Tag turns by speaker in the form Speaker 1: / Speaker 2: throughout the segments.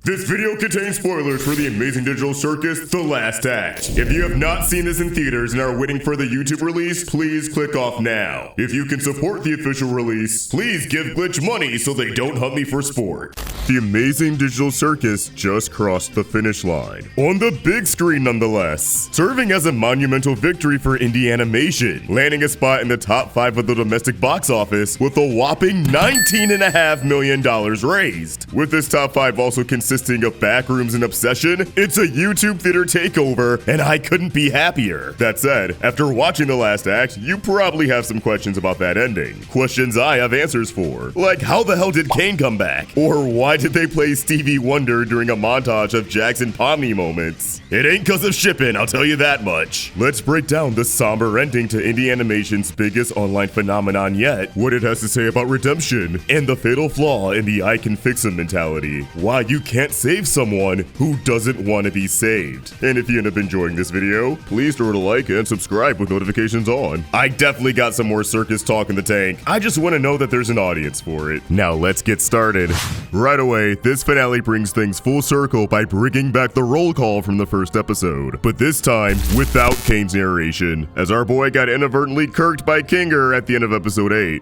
Speaker 1: This video contains spoilers for the amazing Digital Circus, The Last Act. If you have not seen this in theaters and are waiting for the YouTube release, please click off now. If you can support the official release, please give Glitch money so they don't hunt me for sport. The amazing Digital Circus just crossed the finish line. On the big screen nonetheless, serving as a monumental victory for indie animation, landing a spot in the top 5 of the domestic box office with a whopping $19.5 million raised. With this top 5 also consisting of Backrooms and Obsession, it's a YouTube theater takeover, and I couldn't be happier. That said, after watching The Last Act, you probably have some questions about that ending. Questions I have answers for, like how the hell did Caine come back? Or why did they play Stevie Wonder during a montage of Jax and Pomni moments? It ain't cause of shipping, I'll tell you that much. Let's break down the somber ending to indie animation's biggest online phenomenon yet, what it has to say about redemption, and the fatal flaw in the I can fix 'em mentality. Why you can't save someone who doesn't want to be saved. And if you end up enjoying this video, please throw it a like and subscribe with notifications on. I definitely got some more circus talk in the tank. I just want to know that there's an audience for it. Now let's get started. Right away, this finale brings things full circle by bringing back the roll call from the first episode, but this time without Caine's narration, as our boy got inadvertently kirked by Kinger at the end of episode 8.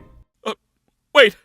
Speaker 2: Wait.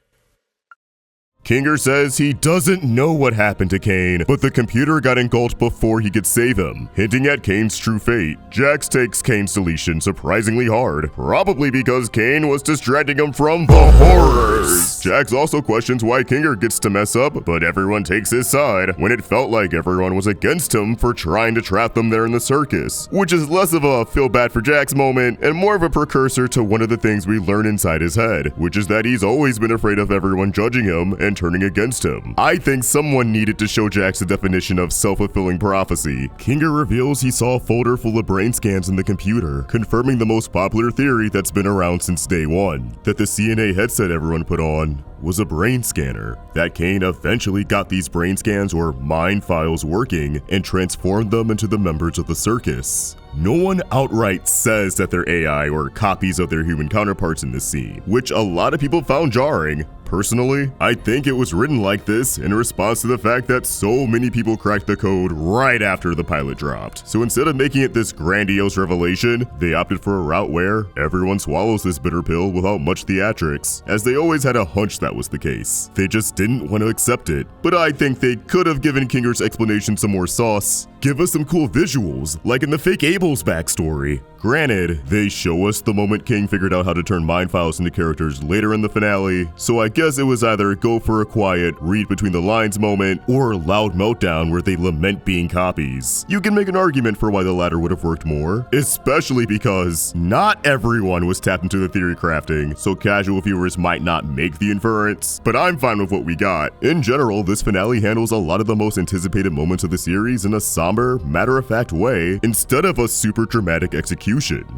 Speaker 1: Kinger says he doesn't know what happened to Caine, but the computer got engulfed before he could save him, hinting at Caine's true fate. Jax takes Caine's deletion surprisingly hard, probably because Caine was distracting him from the horrors. Jax also questions why Kinger gets to mess up, but everyone takes his side when it felt like everyone was against him for trying to trap them there in the circus, which is less of a feel bad for Jax moment and more of a precursor to one of the things we learn inside his head, which is that he's always been afraid of everyone judging him and turning against him. I think someone needed to show Jax the definition of self-fulfilling prophecy. Kinger reveals he saw a folder full of brain scans in the computer, confirming the most popular theory that's been around since day one, that the CNA headset everyone put on was a brain scanner. That Caine eventually got these brain scans or mind files working and transformed them into the members of the circus. No one outright says that they're AI or copies of their human counterparts in this scene, which a lot of people found jarring. Personally, I think it was written like this in response to the fact that so many people cracked the code right after the pilot dropped. So instead of making it this grandiose revelation, they opted for a route where everyone swallows this bitter pill without much theatrics, as they always had a hunch that was the case. They just didn't want to accept it. But I think they could have given Kinger's explanation some more sauce. Give us some cool visuals, like in the fake Abel's backstory. Granted, they show us the moment Caine figured out how to turn mind files into characters later in the finale, so I guess it was either go for a quiet, read between the lines moment, or loud meltdown where they lament being copies. You can make an argument for why the latter would have worked more, especially because not everyone was tapped into the theory crafting, so casual viewers might not make the inference, but I'm fine with what we got. In general, this finale handles a lot of the most anticipated moments of the series in a somber, matter-of-fact way, instead of a super dramatic execution,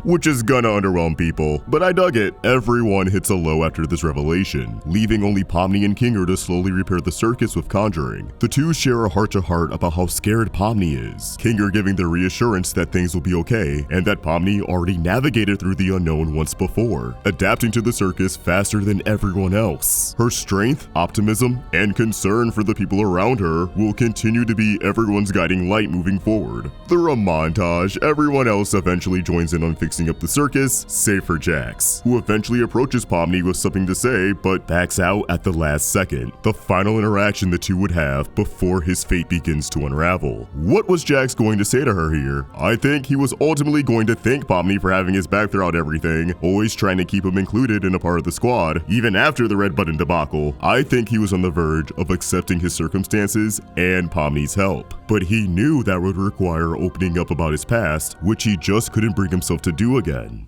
Speaker 1: which is gonna underwhelm people, but I dug it. Everyone hits a low after this revelation, leaving only Pomni and Kinger to slowly repair the circus with conjuring. The two share a heart-to-heart about how scared Pomni is, Kinger giving the reassurance that things will be okay, and that Pomni already navigated through the unknown once before, adapting to the circus faster than everyone else. Her strength, optimism, and concern for the people around her will continue to be everyone's guiding light moving forward. Through a montage, everyone else eventually joins in on fixing up the circus, save for Jax, who eventually approaches Pomni with something to say, but backs out at the last second. The final interaction the two would have before his fate begins to unravel. What was Jax going to say to her here? I think he was ultimately going to thank Pomni for having his back throughout everything, always trying to keep him included in a part of the squad, even after the red button debacle. I think he was on the verge of accepting his circumstances and Pomni's help, but he knew that would require opening up about his past, which he just couldn't bring himself to do again.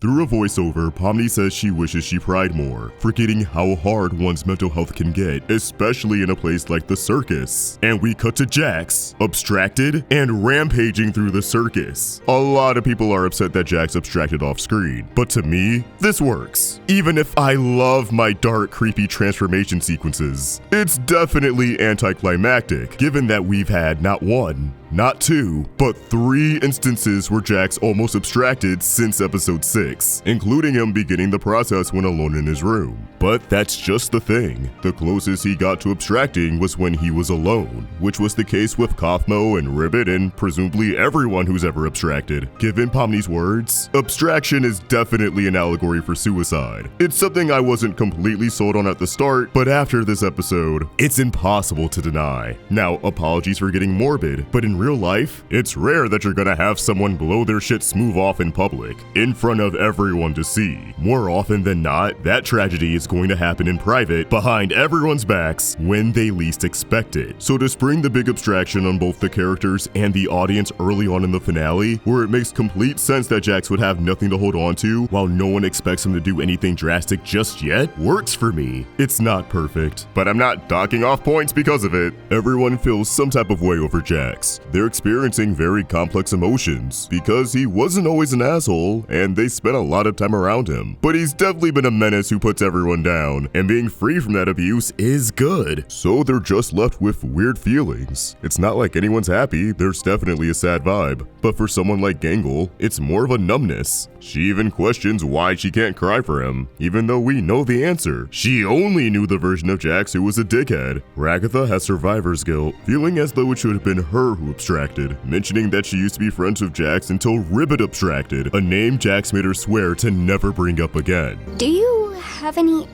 Speaker 1: Through a voiceover, Pomni says she wishes she cried more, forgetting how hard one's mental health can get, especially in a place like the circus. And we cut to Jax, abstracted and rampaging through the circus. A lot of people are upset that Jax abstracted off screen, but to me, this works. Even if I love my dark, creepy transformation sequences, it's definitely anticlimactic, given that we've had not one, not 2, but 3 instances where Jax almost abstracted since episode 6, including him beginning the process when alone in his room. But that's just the thing. The closest he got to abstracting was when he was alone, which was the case with Kaufmo and Ribbit and presumably everyone who's ever abstracted. Given Pomni's words, abstraction is definitely an allegory for suicide. It's something I wasn't completely sold on at the start, but after this episode, it's impossible to deny. Now, apologies for getting morbid, but in real life, it's rare that you're gonna have someone blow their shit smooth off in public, in front of everyone to see. More often than not, that tragedy is going to happen in private, behind everyone's backs, when they least expect it. So to spring the big abstraction on both the characters and the audience early on in the finale, where it makes complete sense that Jax would have nothing to hold on to, while no one expects him to do anything drastic just yet, works for me. It's not perfect, but I'm not docking off points because of it. Everyone feels some type of way over Jax. They're experiencing very complex emotions, because he wasn't always an asshole, and they spent a lot of time around him. But he's definitely been a menace who puts everyone down, and being free from that abuse is good. So they're just left with weird feelings. It's not like anyone's happy, there's definitely a sad vibe. But for someone like Gangle, it's more of a numbness. She even questions why she can't cry for him, even though we know the answer. She only knew the version of Jax who was a dickhead. Ragatha has survivor's guilt, feeling as though it should have been her who abstracted, mentioning that she used to be friends with Jax until Ribbit abstracted, a name Jax made her swear to never bring up again.
Speaker 2: Do you have any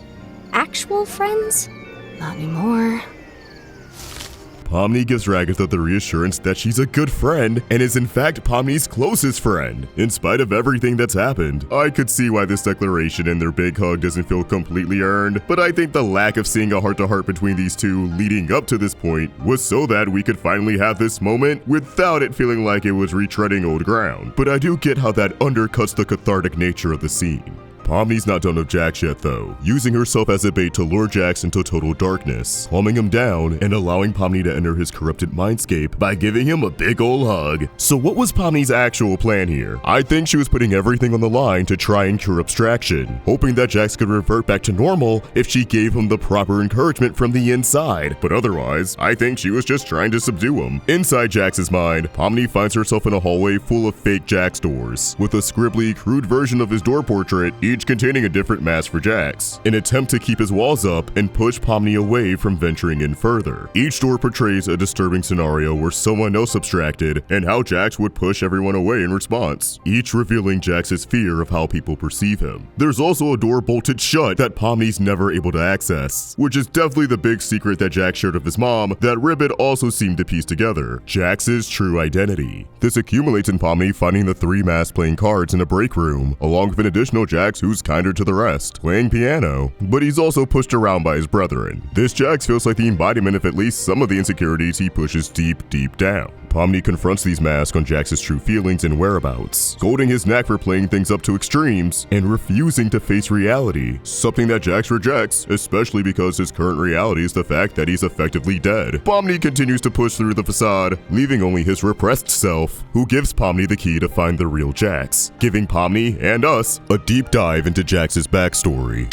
Speaker 2: actual friends? Not anymore.
Speaker 1: Pomni gives Ragatha the reassurance that she's a good friend and is in fact Pomni's closest friend. In spite of everything that's happened, I could see why this declaration and their big hug doesn't feel completely earned, but I think the lack of seeing a heart-to-heart between these two leading up to this point was so that we could finally have this moment without it feeling like it was retreading old ground. But I do get how that undercuts the cathartic nature of the scene. Pomni's not done with Jax yet though, using herself as a bait to lure Jax into total darkness, calming him down and allowing Pomni to enter his corrupted mindscape by giving him a big ol' hug. So what was Pomni's actual plan here? I think she was putting everything on the line to try and cure abstraction, hoping that Jax could revert back to normal if she gave him the proper encouragement from the inside. But otherwise, I think she was just trying to subdue him. Inside Jax's mind, Pomni finds herself in a hallway full of fake Jax doors, with a scribbly, crude version of his door portrait, each containing a different mask for Jax, an attempt to keep his walls up and push Pomni away from venturing in further. Each door portrays a disturbing scenario where someone else abstracted and how Jax would push everyone away in response, each revealing Jax's fear of how people perceive him. There's also a door bolted shut that Pomni's never able to access, which is definitely the big secret that Jax shared with his mom that Ribbit also seemed to piece together, Jax's true identity. This accumulates in Pomni finding the 3 masks playing cards in a break room, along with an additional Jax who's kinder to the rest, playing piano, but he's also pushed around by his brethren. This Jax feels like the embodiment of at least some of the insecurities he pushes deep down. Pomni confronts these masks on Jax's true feelings and whereabouts, scolding his knack for playing things up to extremes and refusing to face reality, something that Jax rejects, especially because his current reality is the fact that he's effectively dead. Pomni continues to push through the facade, leaving only his repressed self, who gives Pomni the key to find the real Jax, giving Pomni and us a deep dive into Jax's backstory.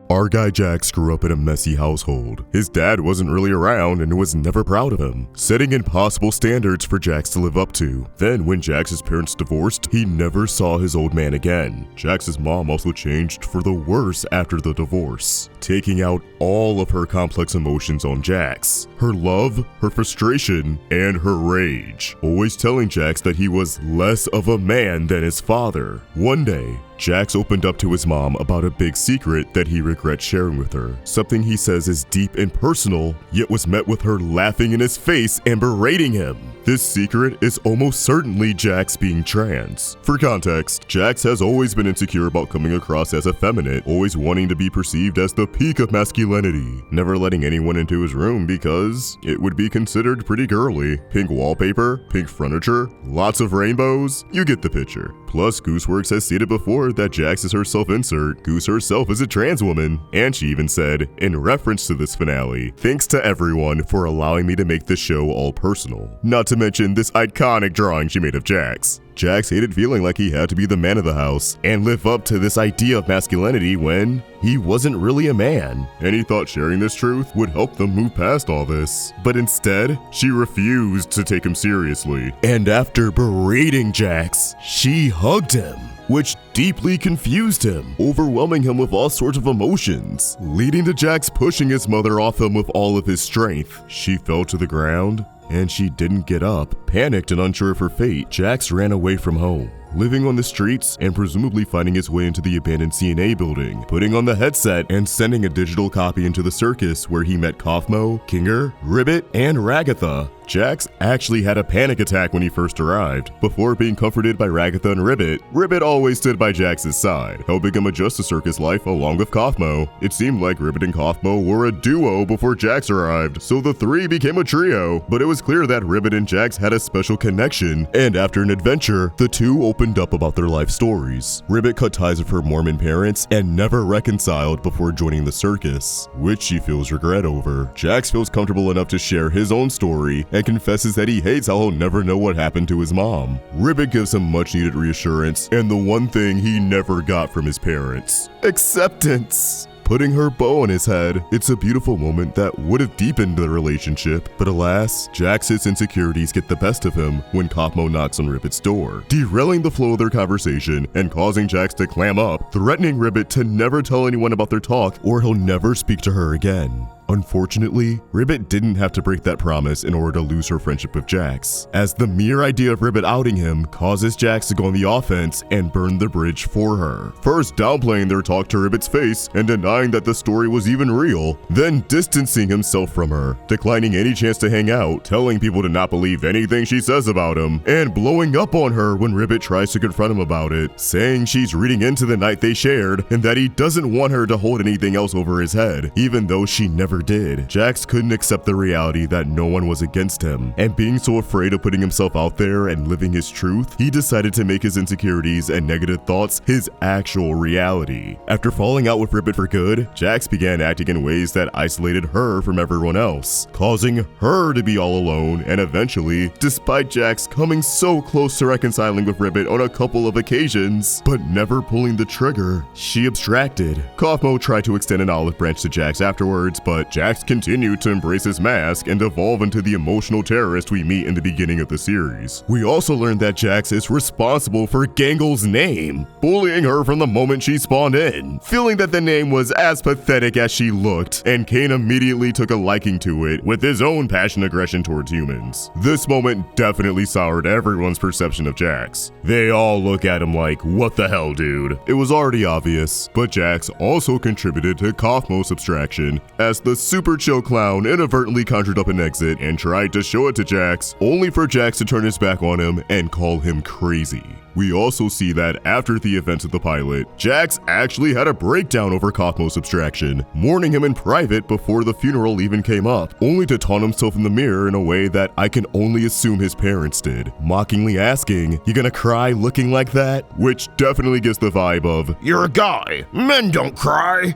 Speaker 1: Our guy Jax grew up in a messy household. His dad wasn't really around and was never proud of him, setting impossible standards for Jax to live up to. Then when Jax's parents divorced, he never saw his old man again. Jax's mom also changed for the worse after the divorce, taking out all of her complex emotions on Jax. Her love, her frustration, and her rage, always telling Jax that he was less of a man than his father. One day, Jax opened up to his mom about a big secret that he regrets sharing with her. Something he says is deep and personal, yet was met with her laughing in his face and berating him. This secret is almost certainly Jax being trans. For context, Jax has always been insecure about coming across as effeminate, always wanting to be perceived as the peak of masculinity, never letting anyone into his room because it would be considered pretty girly. Pink wallpaper, pink furniture, lots of rainbows, you get the picture. Plus, Gooseworks has stated before that Jax is her self-insert, Goose herself is a trans woman, and she even said, in reference to this finale, "Thanks to everyone for allowing me to make this show all personal." Not to to mention this iconic drawing she made of Jax. Jax hated feeling like he had to be the man of the house and live up to this idea of masculinity when he wasn't really a man, and he thought sharing this truth would help them move past all this. But instead, she refused to take him seriously, and after berating Jax, she hugged him, which deeply confused him, overwhelming him with all sorts of emotions, leading to Jax pushing his mother off him with all of his strength. She fell to the ground, and she didn't get up. Panicked and unsure of her fate, Jax ran away from home, living on the streets and presumably finding his way into the abandoned CNA building, putting on the headset and sending a digital copy into the circus where he met Kaufmo, Kinger, Ribbit, and Ragatha. Jax actually had a panic attack when he first arrived, before being comforted by Ragatha and Ribbit. Ribbit always stood by Jax's side, helping him adjust to circus life along with Kaufmo. It seemed like Ribbit and Kaufmo were a duo before Jax arrived, so the three became a trio, but it was clear that Ribbit and Jax had a special connection, and after an adventure, the two opened up about their life stories. Ribbit cut ties with her Mormon parents and never reconciled before joining the circus, which she feels regret over. Jax feels comfortable enough to share his own story and confesses that he hates how he'll never know what happened to his mom. Ribbit gives him much needed reassurance and the one thing he never got from his parents: acceptance. Putting her bow on his head, it's a beautiful moment that would have deepened the relationship, but alas, Jax's insecurities get the best of him when Kaufmo knocks on Ribbit's door, derailing the flow of their conversation and causing Jax to clam up, threatening Ribbit to never tell anyone about their talk or he'll never speak to her again. Unfortunately, Ribbit didn't have to break that promise in order to lose her friendship with Jax, as the mere idea of Ribbit outing him causes Jax to go on the offense and burn the bridge for her. First downplaying their talk to Ribbit's face and denying that the story was even real, then distancing himself from her, declining any chance to hang out, telling people to not believe anything she says about him, and blowing up on her when Ribbit tries to confront him about it, saying she's reading into the night they shared and that he doesn't want her to hold anything else over his head, even though she never did. Jax couldn't accept the reality that no one was against him, and being so afraid of putting himself out there and living his truth, he decided to make his insecurities and negative thoughts his actual reality. After falling out with Ribbit for good, Jax began acting in ways that isolated her from everyone else, causing her to be all alone, and eventually, despite Jax coming so close to reconciling with Ribbit on a couple of occasions, but never pulling the trigger, she abstracted. Kaufmo tried to extend an olive branch to Jax afterwards, but Jax continued to embrace his mask and evolve into the emotional terrorist we meet in the beginning of the series. We also learned that Jax is responsible for Gangle's name, bullying her from the moment she spawned in, feeling that the name was as pathetic as she looked, and Caine immediately took a liking to it with his own passion aggression towards humans. This moment definitely soured everyone's perception of Jax. They all look at him like, what the hell, dude? It was already obvious, but Jax also contributed to Kaufmo's abstraction, as the super chill clown inadvertently conjured up an exit and tried to show it to Jax, only for Jax to turn his back on him and call him crazy. We also see that after the events of the pilot, Jax actually had a breakdown over Kaufmo's abstraction, mourning him in private before the funeral even came up, only to taunt himself in the mirror in a way that I can only assume his parents did, mockingly asking, "You gonna cry looking like that?" Which definitely gives the vibe of, "You're a guy, men don't cry."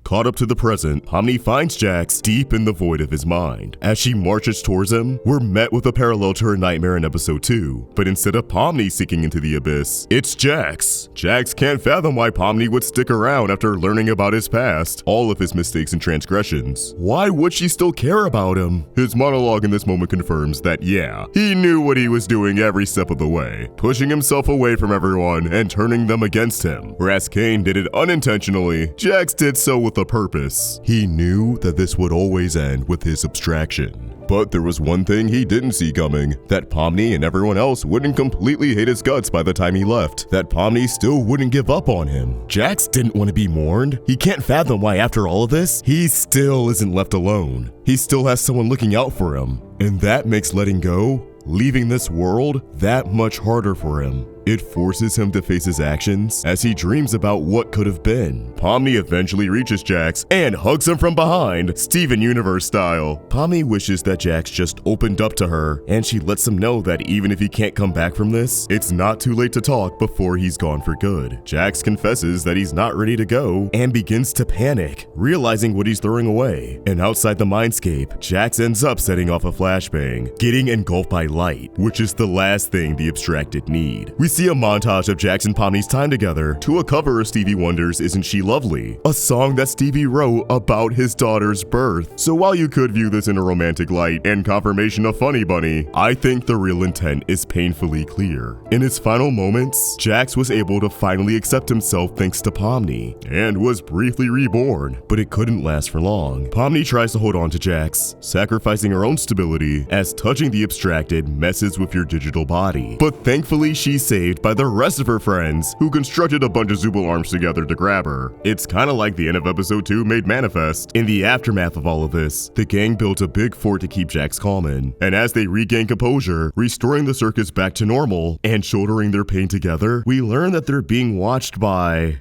Speaker 1: Caught up to the present, Pomni finds Jax deep in the void of his mind. As she marches towards him, we're met with a parallel to her nightmare in episode 2. But instead of Pomni seeking into the abyss, it's Jax. Jax can't fathom why Pomni would stick around after learning about his past, all of his mistakes and transgressions. Why would she still care about him? His monologue in this moment confirms that, yeah, he knew what he was doing every step of the way, pushing himself away from everyone and turning them against him. Whereas Caine did it unintentionally, Jax did so with a purpose. He knew that this would always end with his abstraction. But there was one thing he didn't see coming, that Pomni and everyone else wouldn't completely hate his guts by the time he left, that Pomni still wouldn't give up on him. Jax didn't want to be mourned. He can't fathom why after all of this, he still isn't left alone. He still has someone looking out for him. And that makes letting go, leaving this world, that much harder for him. It forces him to face his actions as he dreams about what could have been. Pomni eventually reaches Jax and hugs him from behind, Steven Universe style. Pomni wishes that Jax just opened up to her, and she lets him know that even if he can't come back from this, it's not too late to talk before he's gone for good. Jax confesses that he's not ready to go and begins to panic, realizing what he's throwing away. And outside the mindscape, Jax ends up setting off a flashbang, getting engulfed by light, which is the last thing the abstracted need. We see a montage of Jax and Pomni's time together to a cover of Stevie Wonder's Isn't She Lovely, a song that Stevie wrote about his daughter's birth. So while you could view this in a romantic light and confirmation of Funny Bunny, I think the real intent is painfully clear. In his final moments, Jax was able to finally accept himself thanks to Pomni, and was briefly reborn, but it couldn't last for long. Pomni tries to hold on to Jax, sacrificing her own stability as touching the abstracted messes with your digital body. But thankfully she's saved by the rest of her friends, who constructed a bunch of Zooble arms together to grab her. It's kinda like the end of episode 2 made manifest. In the aftermath of all of this, the gang built a big fort to keep Jax calm in, and as they regain composure, restoring the circus back to normal and shouldering their pain together, we learn that they're being watched by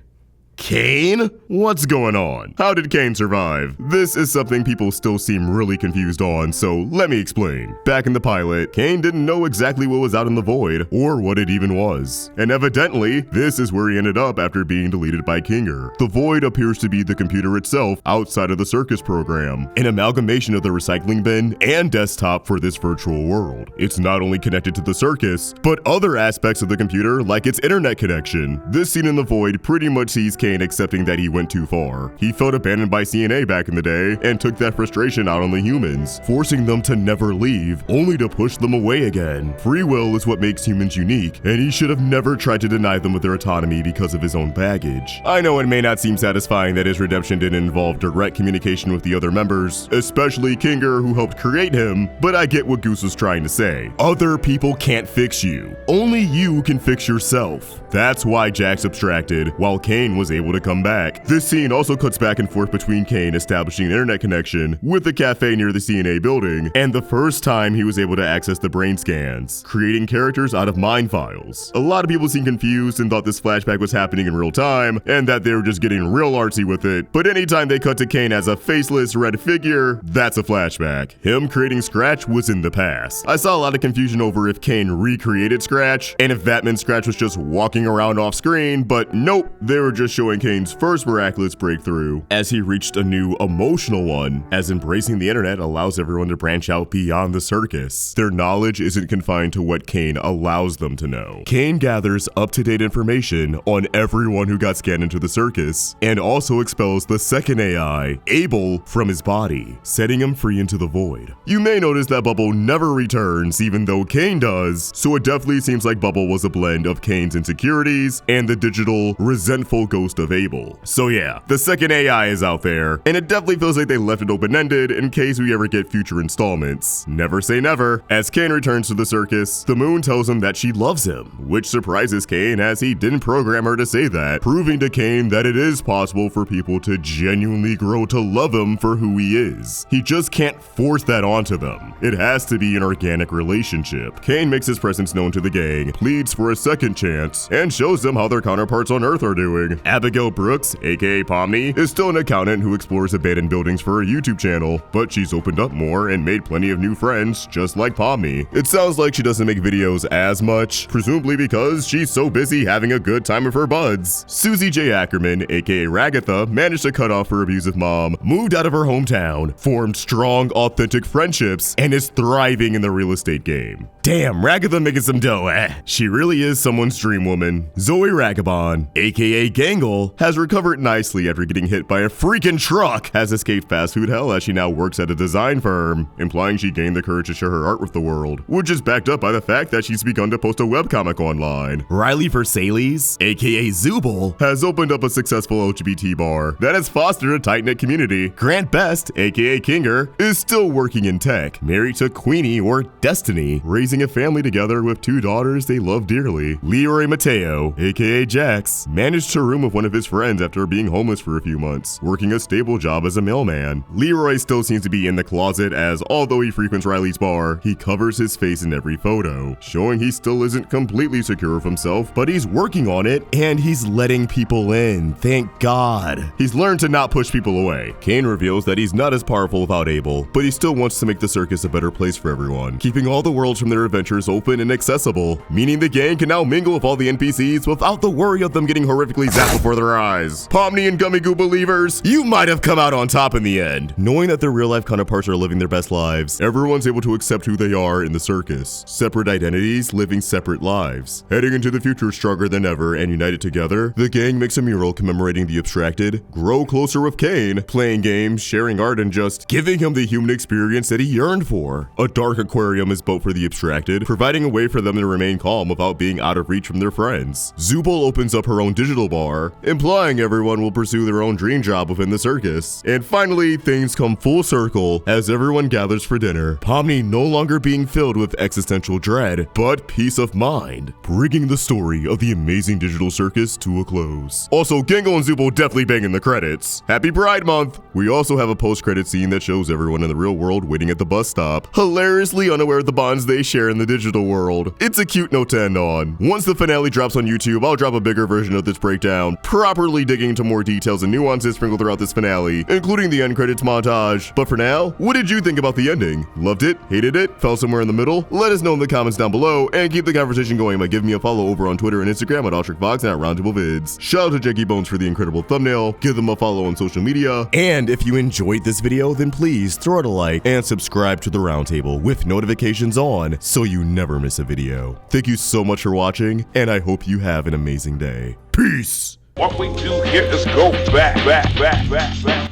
Speaker 1: Caine? What's going on? How did Caine survive? This is something people still seem really confused on, so let me explain. Back in the pilot, Caine didn't know exactly what was out in the void, or what it even was. And evidently, this is where he ended up after being deleted by Kinger. The void appears to be the computer itself outside of the circus program, an amalgamation of the recycling bin and desktop for this virtual world. It's not only connected to the circus, but other aspects of the computer like its internet connection. This scene in the void pretty much sees Caine accepting that he went too far. He felt abandoned by CNA back in the day and took that frustration out on the humans, forcing them to never leave, only to push them away again. Free will is what makes humans unique, and he should have never tried to deny them with their autonomy because of his own baggage. I know it may not seem satisfying that his redemption didn't involve direct communication with the other members, especially Kinger, who helped create him, but I get what Goose was trying to say. Other people can't fix you. Only you can fix yourself. That's why Jax abstracted, while Caine was able to come back. This scene also cuts back and forth between Caine establishing an internet connection with the cafe near the CNA building, and the first time he was able to access the brain scans, creating characters out of mind files. A lot of people seemed confused and thought this flashback was happening in real time, and that they were just getting real artsy with it, but anytime they cut to Caine as a faceless red figure, that's a flashback. Him creating Scratch was in the past. I saw a lot of confusion over if Caine recreated Scratch, and if that meant Scratch was just walking around off screen, but nope, they were just showing Caine's first miraculous breakthrough as he reached a new emotional one, as embracing the internet allows everyone to branch out beyond the circus. Their knowledge isn't confined to what Caine allows them to know. Caine gathers up-to-date information on everyone who got scanned into the circus, and also expels the second AI, Abel, from his body, setting him free into the void. You may notice that Bubble never returns, even though Caine does, so it definitely seems like Bubble was a blend of Caine's insecurities and the digital, resentful ghost of Abel. So yeah, the second AI is out there, and it definitely feels like they left it open-ended in case we ever get future installments. Never say never. As Caine returns to the circus, the moon tells him that she loves him, which surprises Caine as he didn't program her to say that, proving to Caine that it is possible for people to genuinely grow to love him for who he is. He just can't force that onto them. It has to be an organic relationship. Caine makes his presence known to the gang, pleads for a second chance, and shows them how their counterparts on Earth are doing. Abigail Brooks, aka Pomni, is still an accountant who explores abandoned buildings for a YouTube channel, but she's opened up more and made plenty of new friends, just like Pomni. It sounds like she doesn't make videos as much, presumably because she's so busy having a good time with her buds. Susie J. Ackerman, aka Ragatha, managed to cut off her abusive mom, moved out of her hometown, formed strong, authentic friendships, and is thriving in the real estate game. Damn, Ragatha making some dough, eh? She really is someone's dream woman. Zoe Ragabon, aka Gangle, has recovered nicely after getting hit by a freaking truck, has escaped fast food hell as she now works at a design firm, implying she gained the courage to share her art with the world, which is backed up by the fact that she's begun to post a webcomic online. Riley Versailles, aka Zooble, has opened up a successful LGBT bar that has fostered a tight-knit community. Grant Best, aka Kinger, is still working in tech, married to Queenie or Destiny, raising a family together with 2 daughters they love dearly. Leroy Mateo, aka Jax, managed to room with one one of his friends after being homeless for a few months, working a stable job as a mailman. Leroy still seems to be in the closet as, although he frequents Riley's bar, he covers his face in every photo, showing he still isn't completely secure of himself, but he's working on it, and he's letting people in, thank God. He's learned to not push people away. Caine reveals that he's not as powerful without Abel, but he still wants to make the circus a better place for everyone, keeping all the worlds from their adventures open and accessible, meaning the gang can now mingle with all the NPCs without the worry of them getting horrifically zapped before their eyes. Pomni and Gummy Goo believers, you might have come out on top in the end. Knowing that their real life counterparts are living their best lives, everyone's able to accept who they are in the circus. Separate identities, living separate lives. Heading into the future stronger than ever and united together, the gang makes a mural commemorating the abstracted, grow closer with Caine, playing games, sharing art, and just giving him the human experience that he yearned for. A dark aquarium is built for the abstracted, providing a way for them to remain calm without being out of reach from their friends. Zooble opens up her own digital bar, implying everyone will pursue their own dream job within the circus. And finally, things come full circle as everyone gathers for dinner, Pomni no longer being filled with existential dread, but peace of mind, bringing the story of the amazing Digital Circus to a close. Also, Gangle and Zooble definitely banging the credits. Happy Pride Month! We also have a post-credit scene that shows everyone in the real world waiting at the bus stop, hilariously unaware of the bonds they share in the digital world. It's a cute note to end on. Once the finale drops on YouTube, I'll drop a bigger version of this breakdown, properly digging into more details and nuances sprinkled throughout this finale, including the end credits montage. But for now, what did you think about the ending? Loved it? Hated it? Fell somewhere in the middle? Let us know in the comments down below, and keep the conversation going by giving me a follow over on Twitter and Instagram at AllTrickFox and at RoundtableVids. Shout out to Jackie Bones for the incredible thumbnail, give them a follow on social media, and if you enjoyed this video, then please throw it a like and subscribe to the Roundtable with notifications on so you never miss a video. Thank you so much for watching, and I hope you have an amazing day. Peace!
Speaker 3: What we do here is go back.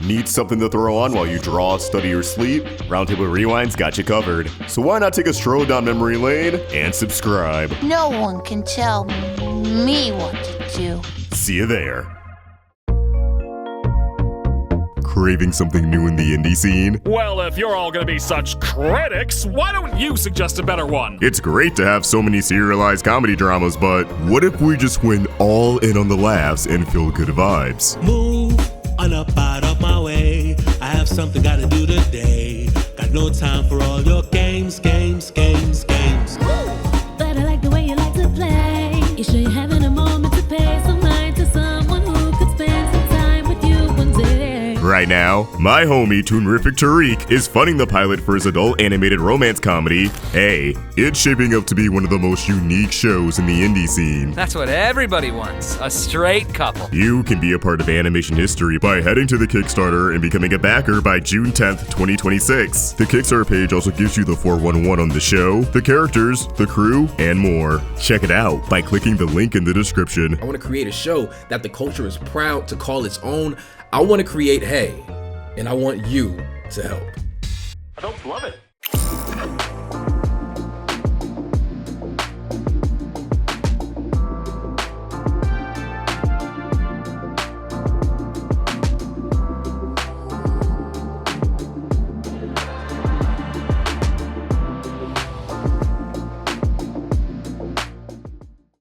Speaker 1: Need something to throw on while you draw, study, or sleep? Roundtable Rewind's got you covered. So why not take a stroll down memory lane and subscribe?
Speaker 4: No one can tell me what to do.
Speaker 1: See you there. Craving something new in the indie scene?
Speaker 5: Well, if you're all gonna be such critics, why don't you suggest a better one?
Speaker 1: It's great to have so many serialized comedy dramas, but what if we just went all in on the laughs and feel good vibes?
Speaker 6: Move on up out of my way. I have something gotta do today. Got no time for all your games.
Speaker 7: But I like the way you like to play. You sure you're having a moment to pay some mind to someone who could spend some time with you one day.
Speaker 1: Right now, my homie Toonrific Tariq is funding the pilot for his adult animated romance comedy, Hey. It's shaping up to be one of the most unique shows in the indie scene.
Speaker 8: That's what everybody wants, a straight couple.
Speaker 1: You can be a part of animation history by heading to the Kickstarter and becoming a backer by June 10th, 2026. The Kickstarter page also gives you the 411 on the show, the characters, the crew, and more. Check it out by clicking the link in the description.
Speaker 9: I want to create a show that the culture is proud to call its own. I want to create Hey, and I want you to help.
Speaker 5: Adults love it.